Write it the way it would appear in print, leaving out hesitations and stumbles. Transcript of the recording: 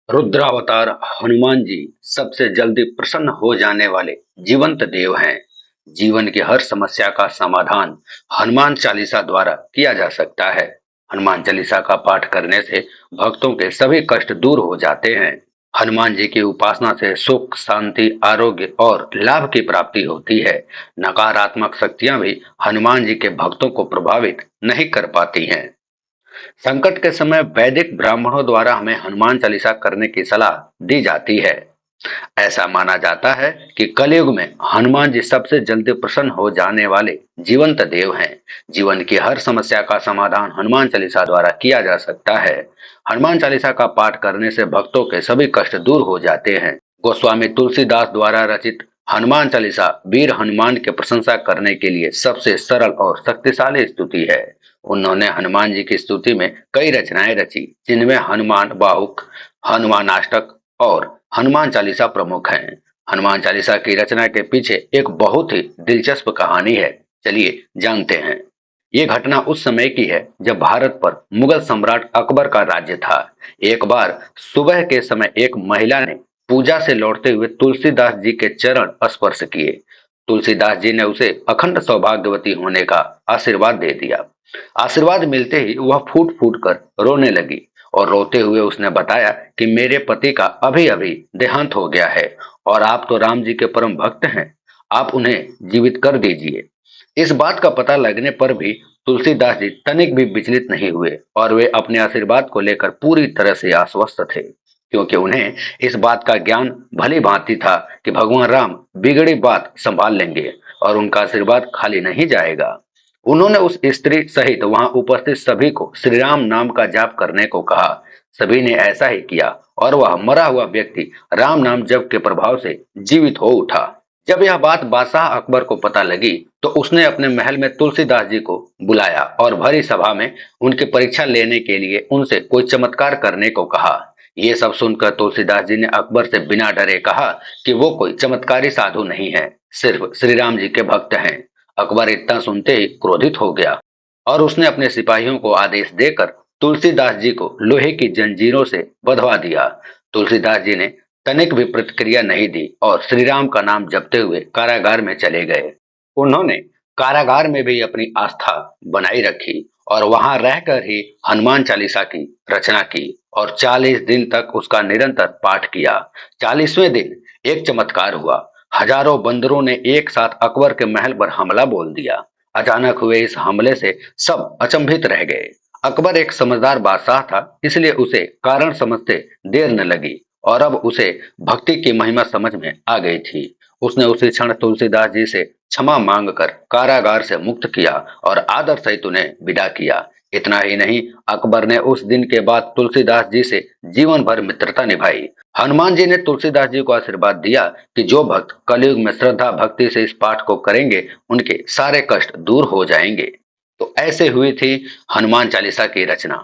रुद्रावतार हनुमान जी सबसे जल्दी प्रसन्न हो जाने वाले जीवंत देव हैं। जीवन की हर समस्या का समाधान हनुमान चालीसा द्वारा किया जा सकता है। हनुमान चालीसा का पाठ करने से भक्तों के सभी कष्ट दूर हो जाते हैं। हनुमान जी की उपासना से सुख, शांति, आरोग्य और लाभ की प्राप्ति होती है। नकारात्मक शक्तियां भी हनुमान जी के भक्तों को प्रभावित नहीं कर पाती हैं। संकट के समय वैदिक ब्राह्मणों द्वारा हमें हनुमान चालीसा करने की सलाह दी जाती है। ऐसा माना जाता है कि कलयुग में हनुमान जी सबसे जल्दी प्रसन्न हो जाने वाले जीवंत देव हैं। जीवन की हर समस्या का समाधान हनुमान चालीसा द्वारा किया जा सकता है। हनुमान चालीसा का पाठ करने से भक्तों के सभी कष्ट दूर हो जाते हैं। गोस्वामी तुलसीदास द्वारा रचित हनुमान चालीसा वीर हनुमान की प्रशंसा करने के लिए सबसे सरल और शक्तिशाली स्तुति है। उन्होंने हनुमान जी की स्तुति में कई रचनाएं रची, जिनमें हनुमान बाहुक, हनुमान अष्टक और हनुमान चालीसा प्रमुख हैं। हनुमान चालीसा की रचना के पीछे एक बहुत ही दिलचस्प कहानी है। चलिए जानते हैं। ये घटना उस समय की है जब भारत पर मुगल सम्राट अकबर का राज्य था। एक बार सुबह के समय एक महिला ने पूजा से लौटते हुए तुलसीदास जी के चरण स्पर्श किए। तुलसीदास जी ने उसे अखंड सौभाग्यवती होने का आशीर्वाद दे दिया। आशीर्वाद मिलते ही वह फूट फूट कर रोने लगी और रोते हुए उसने बताया कि मेरे पति का अभी अभी देहांत हो गया है और आप तो राम जी के परम भक्त हैं, आप उन्हें जीवित कर दीजिए। इस बात का पता लगने पर भी तुलसीदास जी तनिक भी विचलित नहीं हुए और वे अपने आशीर्वाद को लेकर पूरी तरह से आश्वस्त थे, क्योंकि उन्हें इस बात का ज्ञान भली भांति था कि भगवान राम बिगड़ी बात संभाल लेंगे और उनका आशीर्वाद खाली नहीं जाएगा। उन्होंने उस स्त्री सहित वहां उपस्थित सभी को श्री राम नाम का जाप करने को कहा। सभी ने ऐसा ही किया और वह मरा हुआ व्यक्ति राम नाम जप के प्रभाव से जीवित हो उठा। जब यह बात बादशाह अकबर को पता लगी तो उसने अपने महल में तुलसीदास जी को बुलाया और भरी सभा में उनकी परीक्षा लेने के लिए उनसे कोई चमत्कार करने को कहा। ये सब सुनकर तुलसीदास जी ने अकबर से बिना डरे कहा कि वो कोई चमत्कारी साधु नहीं है, सिर्फ श्री राम जी के भक्त हैं। अकबर इतना सुनते ही क्रोधित हो गया और उसने अपने सिपाहियों को आदेश देकर तुलसीदास जी को लोहे की जंजीरों से बंधवा दिया। तुलसीदास जी ने तनिक भी प्रतिक्रिया नहीं दी और श्री राम का नाम जपते हुए कारागार में चले गए। उन्होंने कारागार में भी अपनी आस्था बनाई रखी और वहां रहकर ही हनुमान चालीसा की रचना की और 40 दिन तक उसका निरंतर पाठ किया। 40वें दिन एक चमत्कार हुआ। हजारों बंदरों ने एक साथ अकबर के महल पर हमला बोल दिया। अचानक हुए इस हमले से सब अचंभित रह गए। अकबर एक समझदार बादशाह था, इसलिए उसे कारण समझते देर न लगी और अब उसे भक्ति की महिमा समझ में आ गई थी। उसने उसी क्षण तुलसीदास जी से क्षमा मांगकर कारागार से मुक्त किया और आदर सहित उन्हें विदा किया। इतना ही नहीं, अकबर ने उस दिन के बाद तुलसीदास जी से जीवन भर मित्रता निभाई। हनुमान जी ने तुलसीदास जी को आशीर्वाद दिया कि जो भक्त कलयुग में श्रद्धा भक्ति से इस पाठ को करेंगे उनके सारे कष्ट दूर हो जाएंगे। तो ऐसे हुई थी हनुमान चालीसा की रचना।